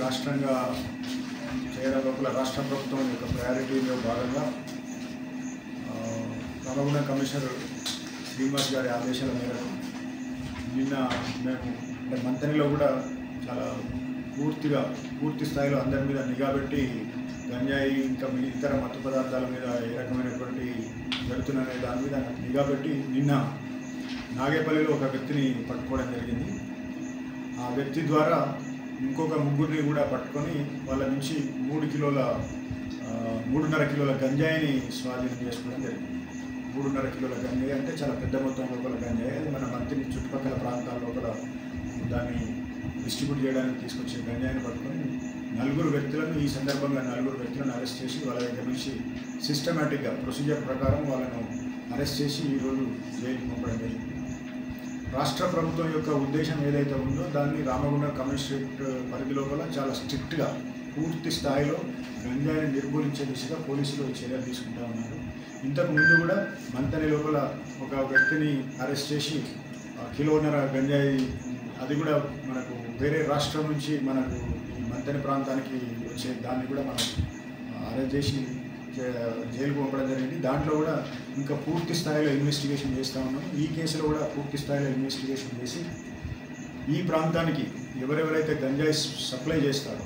రాష్ట్రంగా చేయడం లోపల రాష్ట్ర ప్రభుత్వం యొక్క ప్రయారిటీలో భాగంగా రామగుండం కమిషనర్ శ్రీనివాస్ గారి ఆదేశాల మేరకు నిన్న మేము అంటే మంతనిలో కూడా చాలా పూర్తి స్థాయిలో అందరి మీద నిఘా పెట్టి గంజాయి ఇంకా ఇతర మత్తు పదార్థాల మీద ఏ రకమైనటువంటి జరుగుతున్న దాని మీద నిఘా పెట్టి నిన్న నాగేపల్లిలో ఒక వ్యక్తిని పట్టుకోవడం జరిగింది. ఆ వ్యక్తి ద్వారా ఇంకొక ముగ్గురిని కూడా పట్టుకొని వాళ్ళ నుంచి 3.5 కిలోల గంజాయిని స్వాధీనం చేసుకోవడం జరిగింది. 3.5 కిలోల గంజాయి అంటే చాలా పెద్ద మొత్తం లోపల గంజాయి. అది మన మంత్రి చుట్టుపక్కల ప్రాంతాల లోపల దాన్ని డిస్ట్రిబ్యూట్ చేయడానికి తీసుకొచ్చే గంజాయిని పట్టుకొని ఈ సందర్భంగా 4 వ్యక్తులను అరెస్ట్ చేసి వాళ్ళ దగ్గర నుంచి సిస్టమేటిక్గా ప్రొసీజర్ ప్రకారం వాళ్ళను అరెస్ట్ చేసి ఈరోజు జైలుకి పంపడం జరిగింది. రాష్ట్ర ప్రభుత్వం యొక్క ఉద్దేశం ఏదైతే ఉందో దాన్ని రామగుండం కమిషనరేట్ పరిధి లోపల చాలా స్ట్రిక్ట్గా పూర్తి స్థాయిలో గంజాయిని నిర్మూలించే దిశగా పోలీసులు చర్యలు తీసుకుంటూ ఉన్నారు. ఇంతకు ముందు కూడా మంతని లోపల ఒక వ్యక్తిని అరెస్ట్ చేసి 1.5 కిలోల గంజాయి, అది కూడా మనకు వేరే రాష్ట్రం నుంచి మనకు ఈ మంతని ప్రాంతానికి వచ్చే దాన్ని కూడా మనం అరెస్ట్ చేసి జైలుకు పంపడం జరిగింది. దాంట్లో కూడా ఇంకా పూర్తి స్థాయిలో ఇన్వెస్టిగేషన్ చేస్తూ ఉన్నాం. ఈ కేసులో కూడా పూర్తి స్థాయిలో ఇన్వెస్టిగేషన్ చేసి ఈ ప్రాంతానికి ఎవరెవరైతే గంజాయి సప్లై చేస్తారో,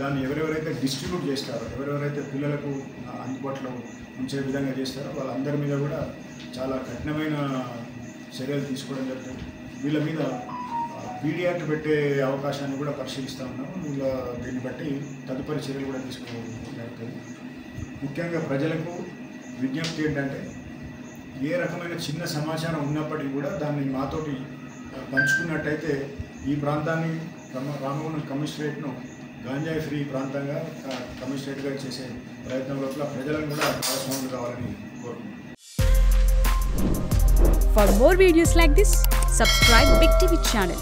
దాన్ని ఎవరెవరైతే డిస్ట్రిబ్యూట్ చేస్తారో, ఎవరెవరైతే పిల్లలకు అందుబాటులో ఉంచే విధంగా చేస్తారో వాళ్ళందరి మీద కూడా చాలా కఠినమైన చర్యలు తీసుకోవడం జరుగుతుంది. వీళ్ళ మీద పీడీ యాక్ట్ పెట్టే అవకాశాన్ని కూడా పరిశీలిస్తూ ఉన్నాము. దీన్ని బట్టి తదుపరి చర్యలు కూడా తీసుకోవడం జరుగుతుంది. ముఖ్యంగా ప్రజలకు విజ్ఞప్తి ఏంటంటే, ఏ రకమైన చిన్న సమాచారం ఉన్నప్పటికీ కూడా దాన్ని మాతోటి పంచుకున్నట్టయితే ఈ ప్రాంతాన్ని రామగుండం కమిషనరేట్ను గంజాయి ఫ్రీ ప్రాంతంగా కమిషనరేట్గా చేసే ప్రయత్నం లోపల ప్రజలను కూడా భాగస్వాములు కావాలని కోరుకుంటున్నాను. For more videos like this, subscribe Big TV channel.